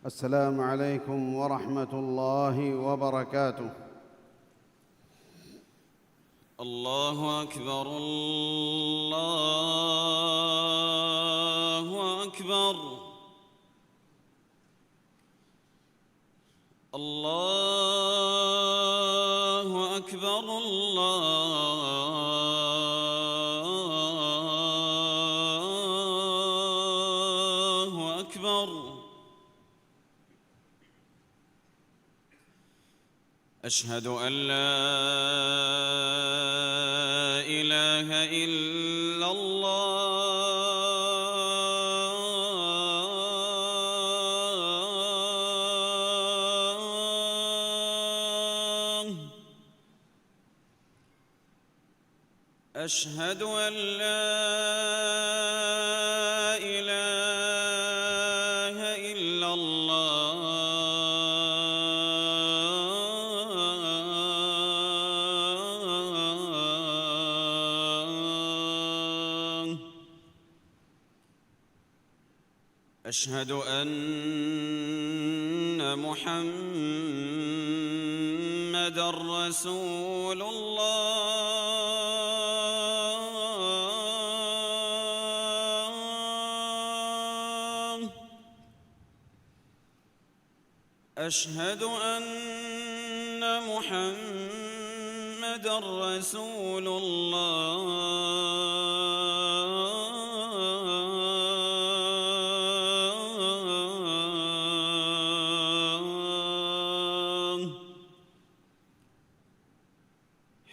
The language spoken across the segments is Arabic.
السلام عليكم ورحمة الله وبركاته. الله أكبر الله أكبر الله أكبر الله أكبر. أشهد أن لا إله إلا الله. أشهد أن لا إله إلا الله. أشهد أن محمدًا رسول الله. أشهد أن محمدًا رسول الله.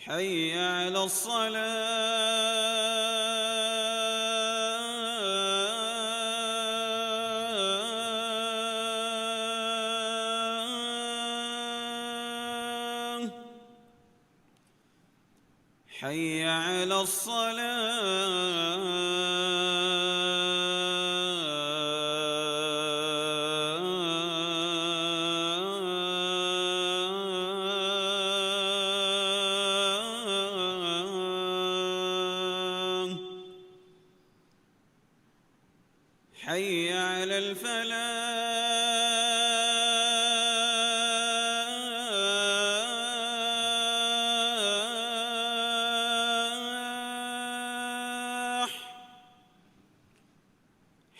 حي على الصلاة. حي على الصلاة. حي على الفلاح.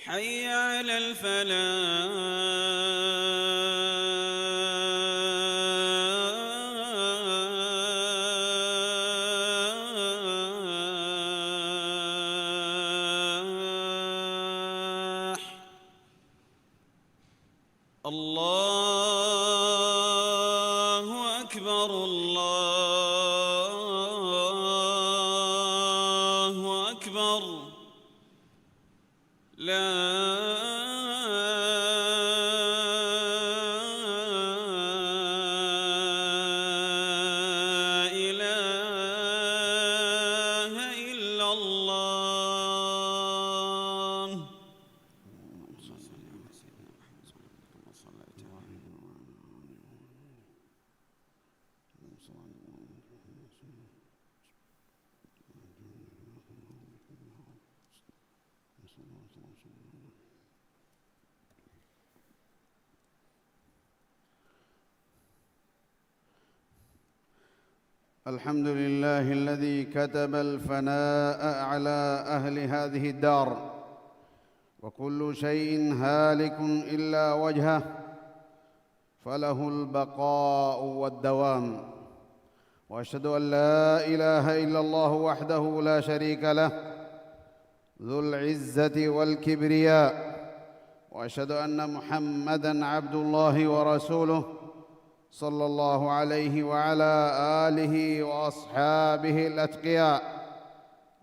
حي على الفلاح. الله أكبر الله أكبر. لا إله إلا الله. الحمد لله الذي كتب الفناء على أهل هذه الدار، وكل شيء هالك إلا وجهه، فله البقاء والدوام. وأشهد أن لا إله إلا الله وحده لا شريك له ذو العزة والكبرياء. وأشهد أن محمدًا عبد الله ورسوله صلى الله عليه وعلى آله وأصحابه الأتقياء،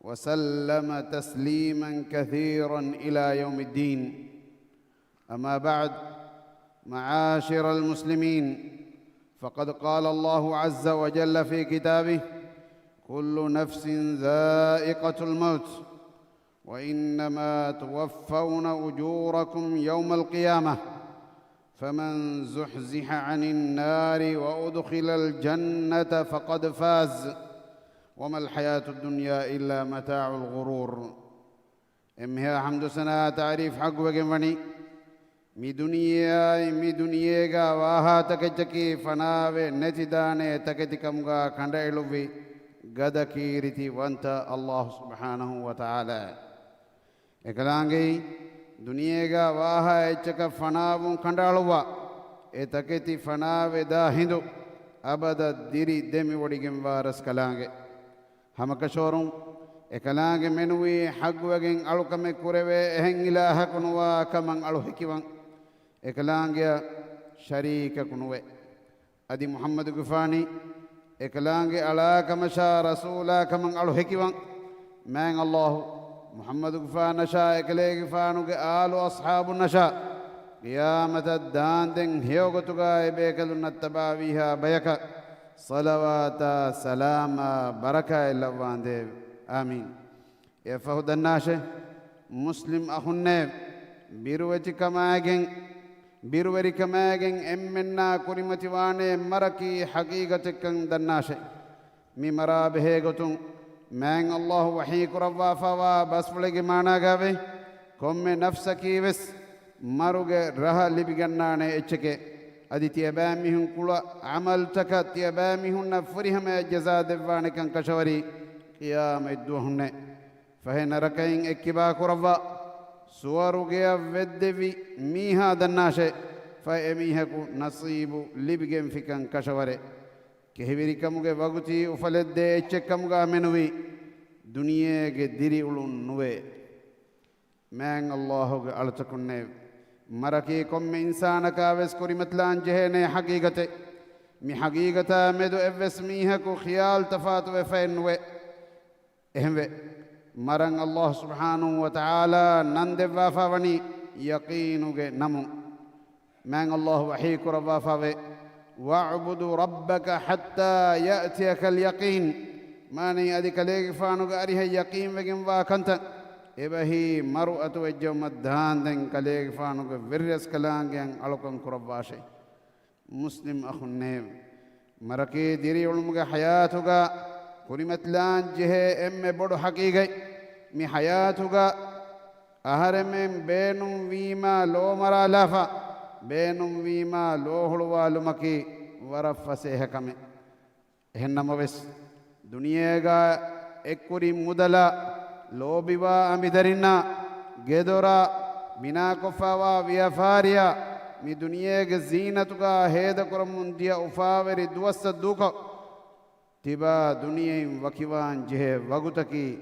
وسلم تسليماً كثيراً إلى يوم الدين. أما بعد، معاشر المسلمين، فقد قال الله عز وجل في كتابه: كل نفس ذائقة الموت وإنما توفون أجوركم يوم القيامة، فمن زحزح عن النار وأدخل الجنة فقد فاز، وما الحياة الدنيا إلا متاع الغرور. إمها حمد سنة تعريف حق وقمني mi duniyega waha takechaki fanawe netidane taketikamga kandailuvi gada kiriti wanta Allah subhanahu wa ta'ala ekalangi duniyega waha echaka fanavun kandaluwa e taketi fanawe da hindu abada diri demi wodigem waras kalange hamakashorum ekalange menui hagwagen alukame kureve ehen ilaha kunwa kaman alu hikiwan ekalange sharika kunwe adi Muhammad gufani ekalange ala kamasha rasula kaman alu hikiwan man Allah Muhammad gufana sha ekale gufanuge alu ashabu nasha qiyamata dandeng heogotuga ebekalun tabawiha bayaka salawata salama baraka illawande amin yafahudanashe muslim ahunne biruweri kamagen emmenna kurimatiwane maraki haqiqatakan dannashe mi marabehe gotun man Allah wahi kurawwa fawa basfulege managave komme nafsaki ves maruge raha libigannane echke aditiya bamihun kula amal takat ya bamihun furihama jaza devane kan kashawari qiyam idduhunne fahena rakain ekkiba kurawwa suwaruge veddevi miha dannashe fa emihaku nasibu libigem fikan kashaware kehviri kamuge waguti ufaledde echekamuga menuwi duniyege diri ulun nuwe man Allahuge altakunne maraki komme insanaka ves kurimatlan jehene haqiqate mi haqiqata medu evves mihaku khiyal tafatu ve fainwe ehme marang Allah subhanahu wa ta'ala nandeva favani yaqinuge namu man Allah wahi kurava fave wa'budu rabbaka hatta ya'tiyaka al-yaqin mani adikalege fanuge arihe yaqin vegen wa kanta ebahi maru'atu wajjamadhan den kalege fanuge virres kalangen alukon kurabashe muslim akhunne marake diri ulmuge hayatuga kurimatlan jehe emme bodu haqiqai mi hayatuga aharemen beenum wima lo mara lafa beenum wima lo hulwalumaki warafase hakame ehnamoves duniyega ekkuri mudala lobiwa amidarinna gedora mina kofawa viafariya mi duniyege zinatuga heda kuramundiya ufaveri duwassa duko tiba duniyen wakiwan jehe wagutaki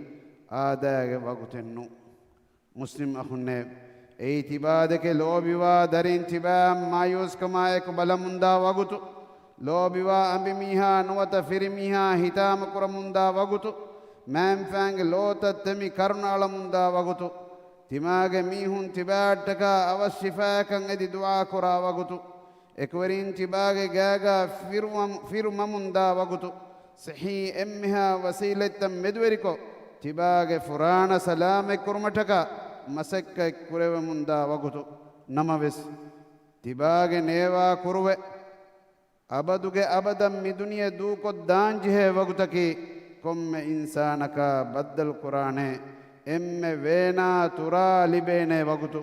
aadage wagutennu muslim akhunne ei tibadeke lobiwa darin tiba mayus kama ek balamunda wagutu lobiwa ambi miha nuwata firimiha hitam kuramunda wagutu man fang lota temi karnalamunda wagutu timage mihun tibadaka awashifakan edi dua kura wagutu ekwerin tibage gaga firmamunda wagutu صحي أمها وسيلة مدوركو تباغ فرانا سلام كرمتك مسك كرو مندا وغتو نموس تباغ نيوا كرو أبدوغ أبدا مدنيا دوكو دانجه وغتكي كم إنسانك بدل قرآن أم وينا ترى لبين وغتو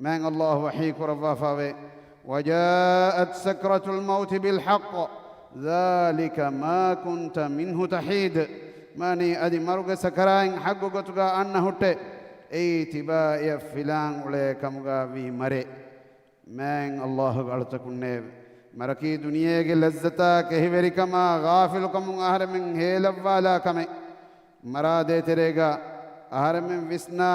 من الله وحي كرفافاوي وجاءت سكرة الموت بالحق ذلك ما كنت منه تحيد ماني أدي مرق سكراين حق قطقا أنه أي تبا يفلان عليك مغاوي مري من الله قلتكن مركي دنيا کے لذتا کہوری کما غافل کم آہر من ہیلب والا کمیں مرا دے تیرے گا آہر من وسنا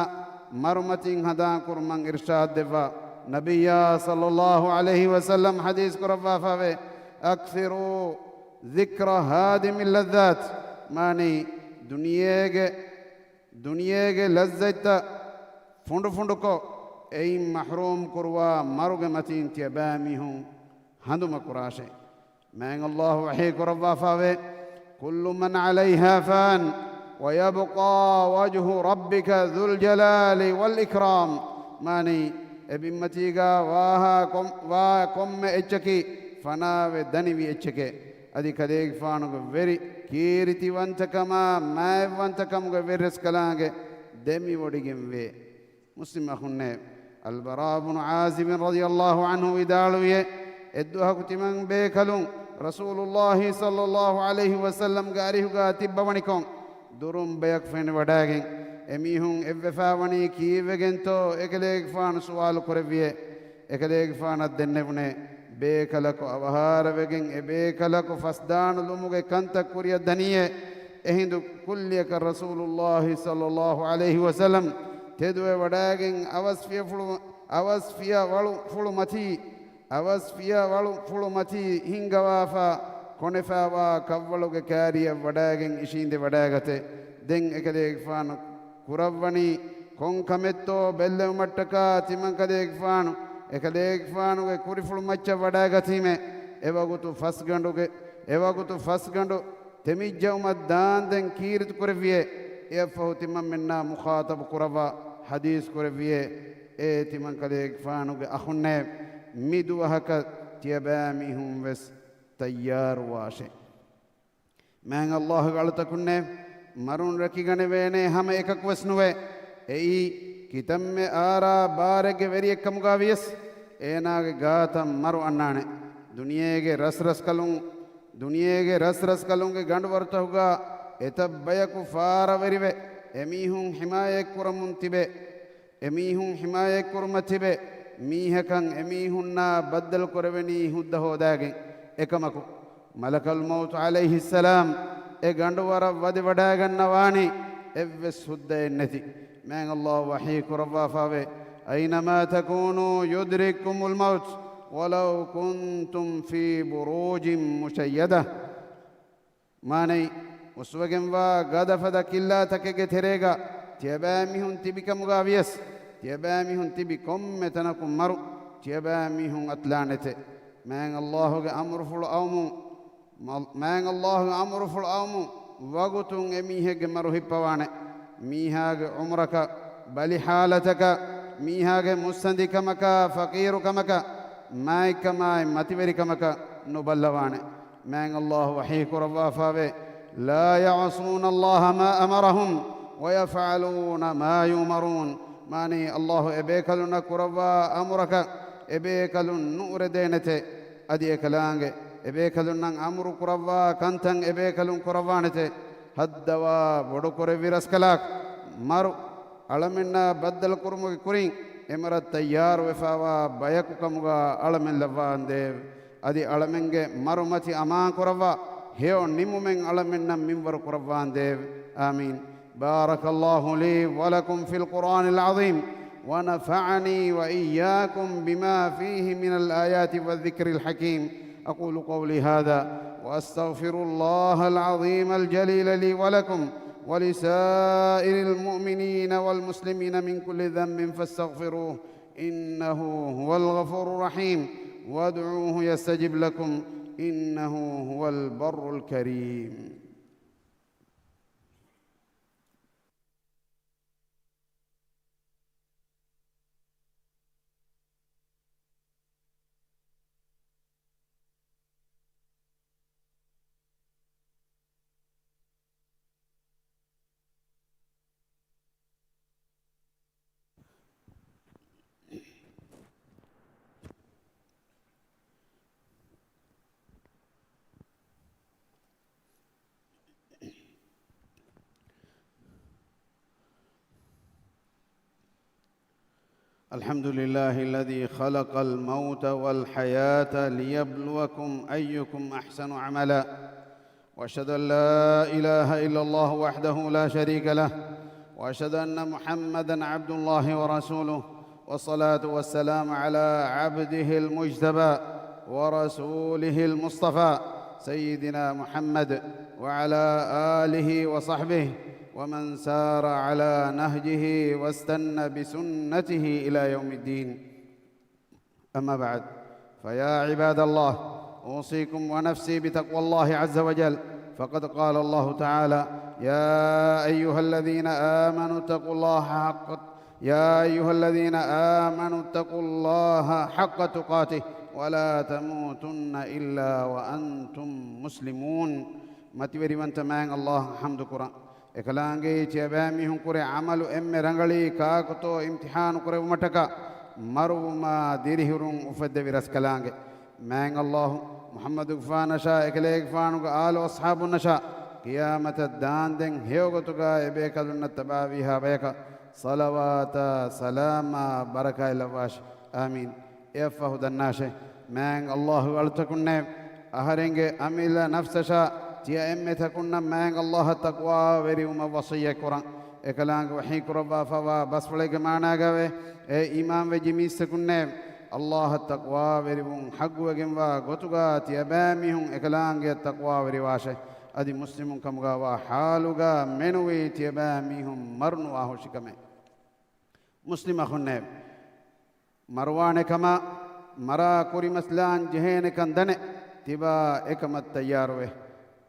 مرمتیں ہدا کرمن ارشاد دیوا نبی صلی اللہ علیہ وسلم حدیث کروا فاوے اکثروا ذکر ہادم اللذات مانی دنیا کے لذت فنڈ فنڈ کو ای محروم کروا مرگ متین تیبامی ہوں هندم قراشة من الله وحيك ربا فاوي كل من عليها فان ويبقى وجه ربك ذو الجلال والإكرام ماني ابمتيغا واكم اتشكي فنا ودني اتشكي ادي كديك فانو very كيرتي وانتكما ما وانتكم غيرس كلانge demi wodigem we muslim akhunne البراء بن عازب رضي الله عنه إدالوية إدوها كتمن بيكلون رسول الله صلى الله عليه وسلم قاريه قاتب ونكون درم بيكفن وداغين أميهم إففاوني كيفجنتو إكليك فان سؤال كربيه إكليك فان الدنبني بيكلكو أبهار بجن بيكلكو فسدان لومك كنت كوريا الدنيا إهند كل يك رسول الله صلى الله عليه وسلم تدوي وداغين أوسفيا فلو متي هنغوافا كونفاوا كولوك كاريا وداغين إشيند وداغته دين إكليك فان كربني كون كمتو بلو متكا تمن كديك فانو ekaleek faanuge kurifulu macca wadagatime ewagutu fasgandu temijja umaddaanden kiiritu koreviye efahu timman minna mukhatab kurava hadis koreviye timman kaleek faanuge akhunne midu ahaka tiyabamihum wes tayyar washe man allah galata kunne marun rakigane vene hama ekak wasnuwe ei kitamme aara baarege veri ekkamugavies eenaage gaatam maru annane duniyege rasras kalunge gandu wartahuga etabbayaku faara verive emihun himaye kurmatibe mihakan emihunna baddal koreveni hudda hodaage ekamaku malakal maut alayhi salam e gandu wara wadi wadaagannawani evves hudda enneti من الله وحيك ربا فاوي أينما تكونوا يدرككم الموت ولو كنتم في بروج مشيدة ماني وسوغن وا غدفد كلا تكك تريغا تيباميهم تبك مغاويس تيباميهم تبكم متنكم مرو تيباميهم أتلانت من الله أمر فل أومو وغتون أميه مرو هبوانه ميهاج عمرك بل حالتك ميهاج مستندك مكا فقيرك مكا مايك ماي متورك مكا نبلغان من الله وحيك ربا فاوي لا يعصون الله ما أمرهم ويفعلون ما يؤمرون ماني الله إبيكلنا كربا أمرك إبيكلن نور دينته أدي كلانج إبيكلن أمر كربا كنتن إبيكلن كربانته هدوا بدوكوري ويرسكلاك مارو علمنا بدل كرمو كورين امرت تيار وفاوا بيكو كمغا علمن لوان ديف ادي علمنگه مرومتي امان كروا هيو نيمومن علمنا منور كروان ديف امين بارك الله لي ولكم في القرآن العظيم ونفعني وإياكم بما فيه من الآيات والذكر الحكيم أقول قولي هذا وأستغفر الله العظيم الجليل لي ولكم ولسائر المؤمنين والمسلمين من كل ذنب فاستغفروه إنه هو الغفور الرحيم وادعوه يستجب لكم إنه هو البر الكريم الحمد لله الذي خلق الموت والحياة ليبلوكم أيكم أحسن عملا وأشهد أن لا إله إلا الله وحده لا شريك له وأشهد أن محمدًا عبد الله ورسوله والصلاة والسلام على عبده المجتبى ورسوله المصطفى سيدنا محمد وعلى آله وصحبه ومن سار على نهجه واستنى بسنته إلى يوم الدين أما بعد فيا عباد الله أوصيكم ونفسي بتقوى الله عز وجل فقد قال الله تعالى يا أيها الذين آمنوا اتقوا الله حق تقاته ولا تموتن إلا وأنتم مسلمون متوري وانت مان الله حمد قرآن ekalaange chebami hun kure amalu emme rangali ka koto imtihan kure umataka مروما ديرهرون أفد برسكلانج مانغ الله محمد غفان نشا إكليك فانوك آل وأصحاب النشا قيامة الدان دين هيوغتوغا إبيك دون التبابيها بيك صلوات سلام بركة لواش آمين إفه دناشة مانغ الله ألتكن أهرنج أميل نفسشا تيا إمي تكن مانغ الله التقوى وريوم وصية قرآن إكلانغ وحي كربا فوا بس فلك معنا قوي إمام وجميس تكن الله التقوى وريوم حق وجموا قطغا تيا باميهم إكلانغ التقوى وريواشه أدي مسلم كمغا وحالغا منوي تيا باميهم مرنو آهو شكمه مسلم أخنه مروان كما مرا كوري مسلان جهين كندنه تبا إكمت تياروه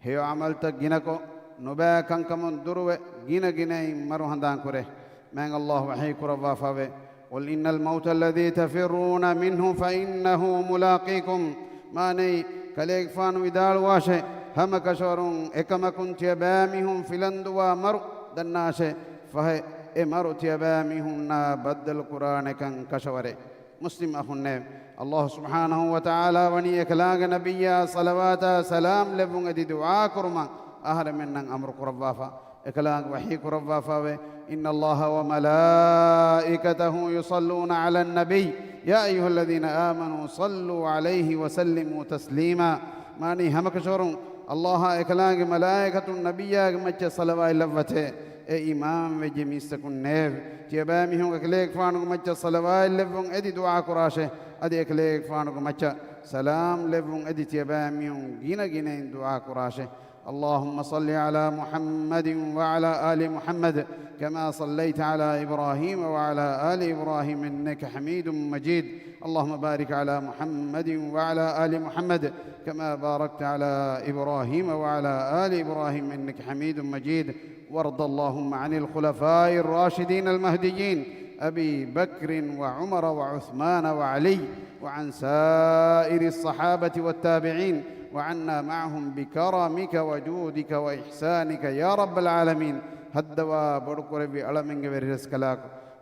هيو عملت جنكو نبا كنكمن دروه جنا جناي مرو هندان كره من الله وحي كروا فاوه قل إن الموت الذي تفرون منه فإنه ملاقيكم ماني كليك فان ودال واشه هم كشورون إكمكن تيبامهم فلندوا مرو دناشه فهي مرو تيبامهم بدل القرآن كان كشوره مسلم أخونا الله سبحانه وتعالى وني كلاغ نبيا صلوات سلام لبون دي دعاء كرما أهل من أمر قربافا كلاغ وحي قربافا إن الله وملائكته يصلون على النبي يا أيها الذين آمنوا صلوا عليه وسلموا تسليما ماني همك شورون الله كلاغ ملائكة النبي مچ صلوات لفته إمام وجميستكن نيف تيبامهم كليك فانو مچ صلوات لبون ادي دعاء كراشه ادي كليك فانو مچ سلام لبون ادي تيبامهم جينا جينا دعاء كراشه اللهم صل على محمد وعلى آل محمد كما صليت على إبراهيم وعلى آل إبراهيم إنك حميد مجيد اللهم بارك على محمد وعلى آل محمد كما باركت على إبراهيم وعلى آل إبراهيم إنك حميد مجيد وارض اللهم عن الخلفاء الراشدين المهديين أبي بكر وعمر وعثمان وعلي وعن سائر الصحابة والتابعين وعنا معهم بكرمك وجودك وإحسانك يا رب العالمين هدوا بركور بألمنك ورزقلاك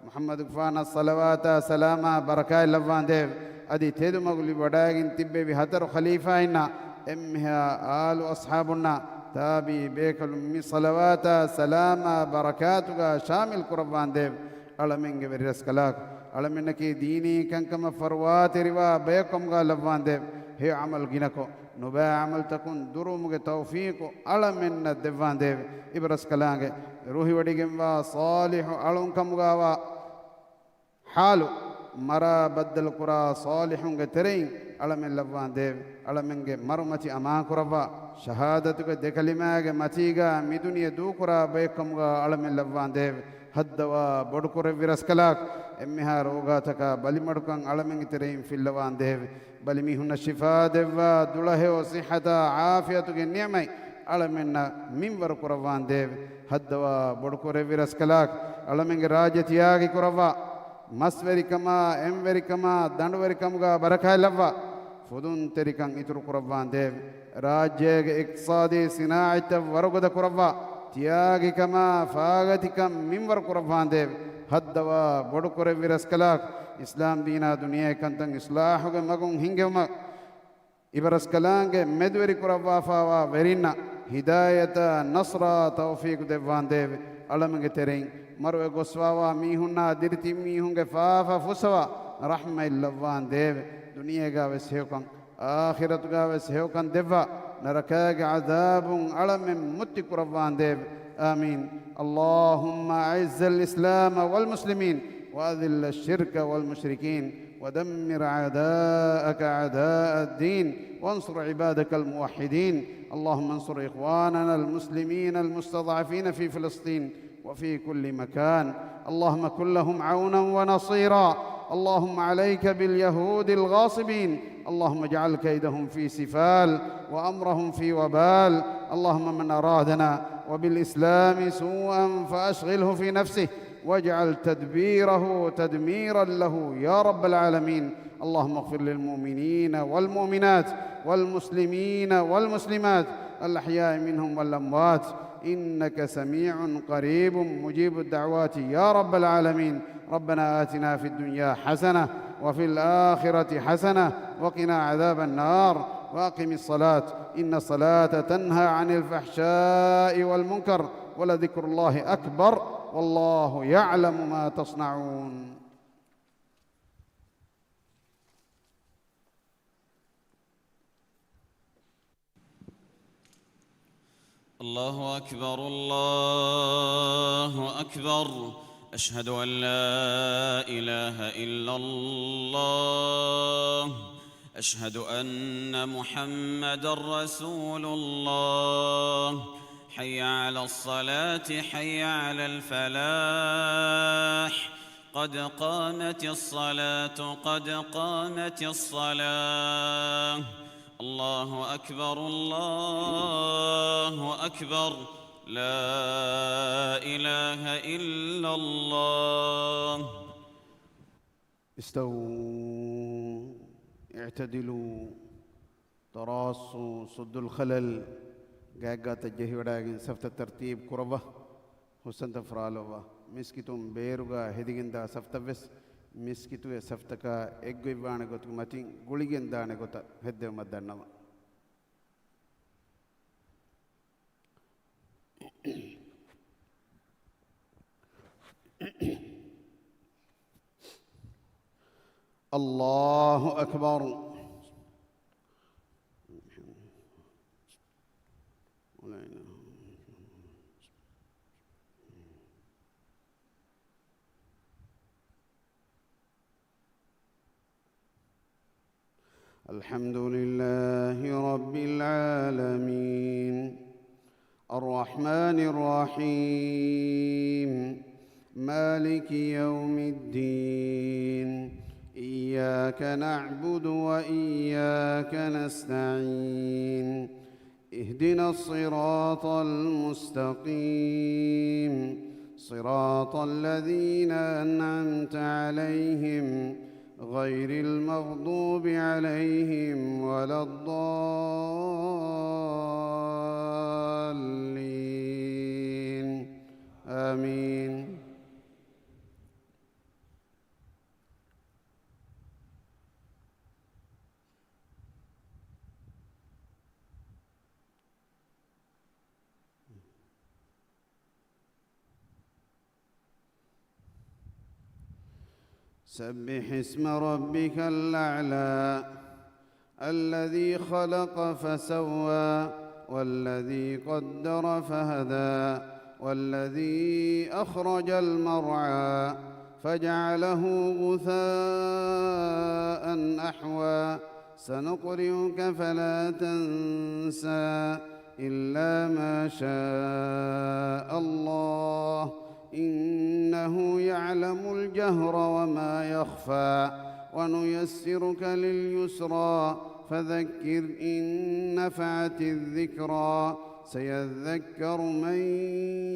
محمد فانا الصلوات سلاما بركاء لفان ديف أدي تيدو مغلي بداغين تبه بهتر خليفائنا أمها آل أصحابنا تابي بيكل من صلوات سلاما بركاتك شامل قربان ديف ألمنك ورزقلاك ألمنك ديني كنكم فروات روا بيكم غالبان ديف هي عمل جنكو نبا عمل تكون درومك توفيق على من الدفان ديف إبرس كلانك روحي وديكم صالح ألونكم غاوا حالو مرا بدل قرى صالحون ترين على من لفان ديف على من مرمتي أمان قربا شهادتك دكلمة متيجا مدنيا دو قرى بيكم على من لفان ديف هدوا بدكور فيرس كلاك إمها روغاتك بالمركان على من ترين في اللوان ديف بل ميهن الشفاء دوا دوله وصحة عافية النعمة على من ورقربان ديف هدوا بدكور فيرس كلاك على من راجتياغي كربا مسوري كما اموري كما دندوري كما بركة لوا فدون تريكان إتر قربان ديف راجيغ اقتصادي صناعة ورقد قربا تياغي كما فاغتي كم من ورقربان ديف هدوا بدكور فيرس كلاك إسلام دينا دنيا كنتن إصلاحه مغون هنگما إبرس كلانگ مدوري قربا فاوا ورينا هداية نصر توفيق ديوان ديو علمنگ ترين مروه غسواوا ميهنا درتي ميهنگ فافا فسوا رحمة اللوان ديو دنيا غاوه سيوكن آخرت غاوه سيوكن ديوا نركاگ عذاب علم متي قربان ديو آمين اللهم أعز الإسلام والمسلمين وأذل الشرك والمشركين ودمر أعداءك أعداء الدين وانصر عبادك الموحدين اللهم انصر إخواننا المسلمين المستضعفين في فلسطين وفي كل مكان اللهم كن لهم عونا ونصيرا اللهم عليك باليهود الغاصبين اللهم اجعل كيدهم في سفال وأمرهم في وبال اللهم من أرادنا وبالإسلام سوءا فأشغله في نفسه واجعل تدبيره تدميرا له يا رب العالمين اللهم اغفر للمؤمنين والمؤمنات والمسلمين والمسلمات الأحياء منهم والأموات إنك سميع قريب مجيب الدعوات يا رب العالمين. ربنا آتنا في الدنيا حسنة وفي الآخرة حسنة وقنا عذاب النار. وأقم الصلاة إن الصلاة تنهى عن الفحشاء والمنكر ولذكر الله أكبر والله يعلم ما تصنعون. الله أكبر الله أكبر. أشهد أن لا إله إلا الله. أشهد أن محمدًا رسول الله. حي على الصلاة حي على الفلاح. قد قامت الصلاة قد قامت الصلاة. الله أكبر الله أكبر. لا إله إلا الله. استووا اعتدلوا تراصوا صدوا الخلل. قاقات الجهوداغين سفت الترتيب كربة حسن تفرالوا مسكتم بيرغا هديغندا سفتبس مسكتو سفتكا اغويبانه غوت متين غوليغندانه غوت هدو مدنوا. الله أكبر. الحمد لله رب العالمين الرحمن الرحيم مالك يوم الدين إياك نعبد وإياك نستعين اهدنا الصراط المستقيم صراط الذين أنعمت عليهم غير المغضوب عليهم ولا الضالين آمين. سبح اسم ربك الأعلى الذي خلق فسوى والذي قدر فهدى والذي أخرج المرعى فجعله غثاء أحوى سنقرئك فلا تنسى إلا ما شاء الله إنه يعلم الجهر وما يخفى ونيسرك لليسرى فذكر إن نفعت الذكرى سيذكر من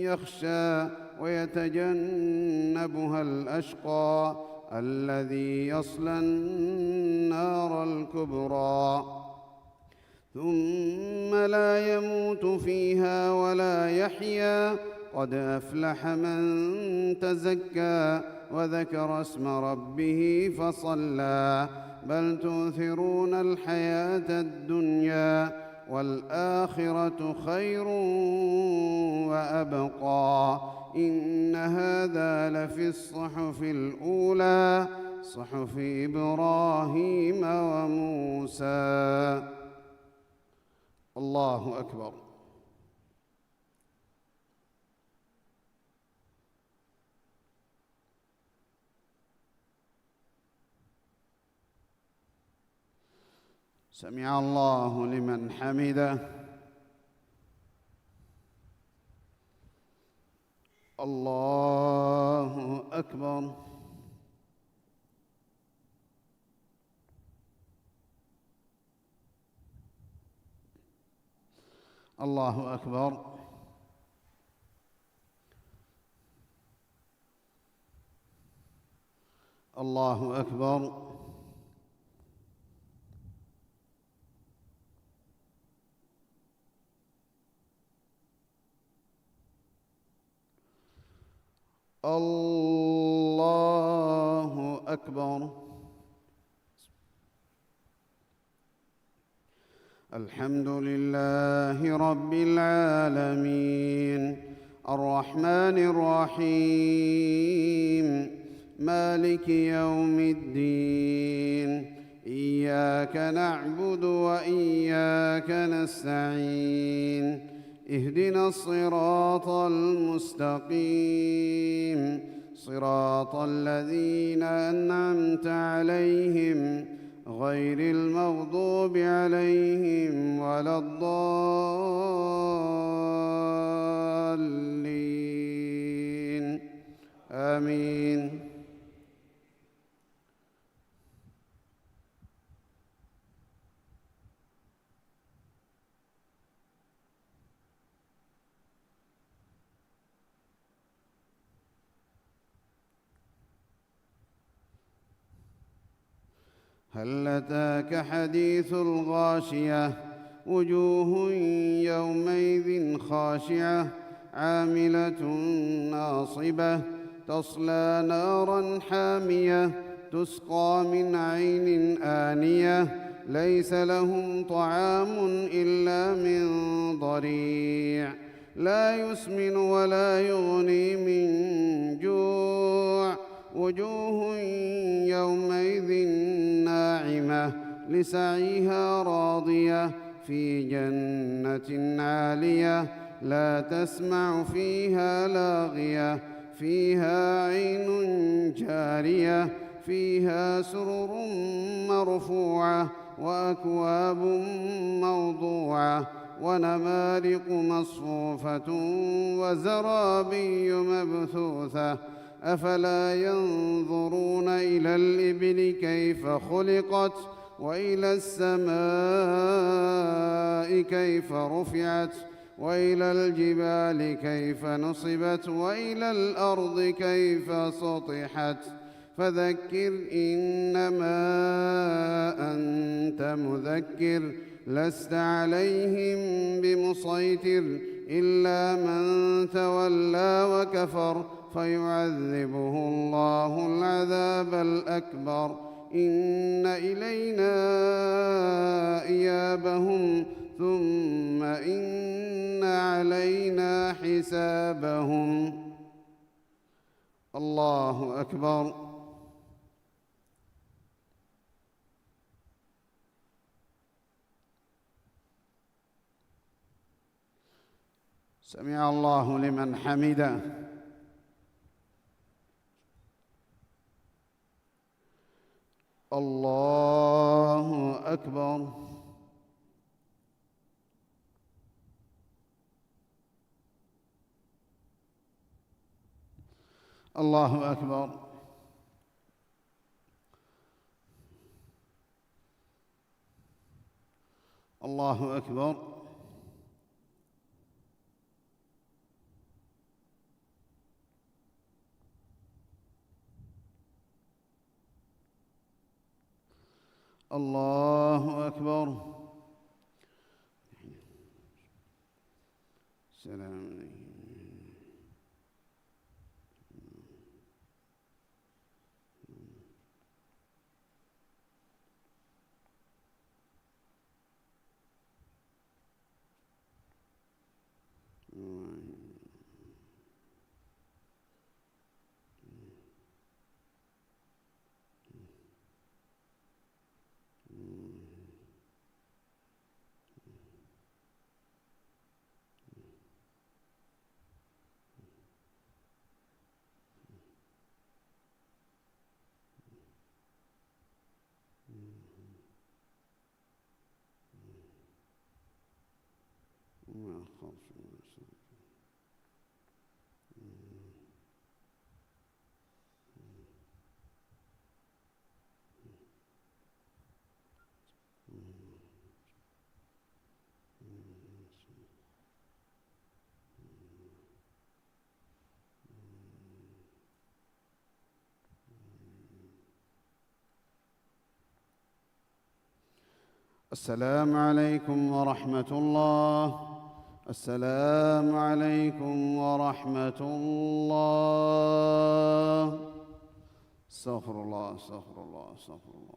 يخشى ويتجنبها الأشقى الذي يصلى النار الكبرى ثم لا يموت فيها ولا يحيا قد أفلح من تزكى وذكر اسم ربه فصلى بل تؤثرون الحياة الدنيا والآخرة خير وأبقى إن هذا لفي الصحف الأولى صحف إبراهيم وموسى. الله أكبر. سمع الله لمن حمده. الله أكبر. الله أكبر. الله أكبر. الله أكبر. الحمد لله رب العالمين الرحمن الرحيم مالك يوم الدين إياك نعبد وإياك نستعين اهدنا الصراط المستقيم صراط الذين أنعمت عليهم غير المغضوب عليهم ولا الضالين آمين. هل أتاك حديث الغاشية وجوه يومئذ خاشعة عاملة ناصبة تصلى نارا حامية تسقى من عين آنية ليس لهم طعام إلا من ضريع لا يسمن ولا يغني من جوع وجوه يومئذ ناعمة لسعيها راضية في جنة عالية لا تسمع فيها لاغية فيها عين جارية فيها سرر مرفوعة وأكواب موضوعة ونمارق مصفوفة وزرابي مبثوثة أفلا ينظرون إلى الإبل كيف خلقت وإلى السماء كيف رفعت وإلى الجبال كيف نصبت وإلى الأرض كيف سطحت فذكر إنما أنت مذكر لست عليهم بمسيطر إلا من تولى وكفر فيعذبه الله العذاب الأكبر إن إلينا إيابهم ثم إن علينا حسابهم. الله أكبر. سمع الله لمن حمده. الله أكبر. الله أكبر. الله أكبر. الله أكبر. السلام عليكم. السلام عليكم ورحمة الله السلام عليكم ورحمة الله. استغفر الله استغفر الله استغفر الله.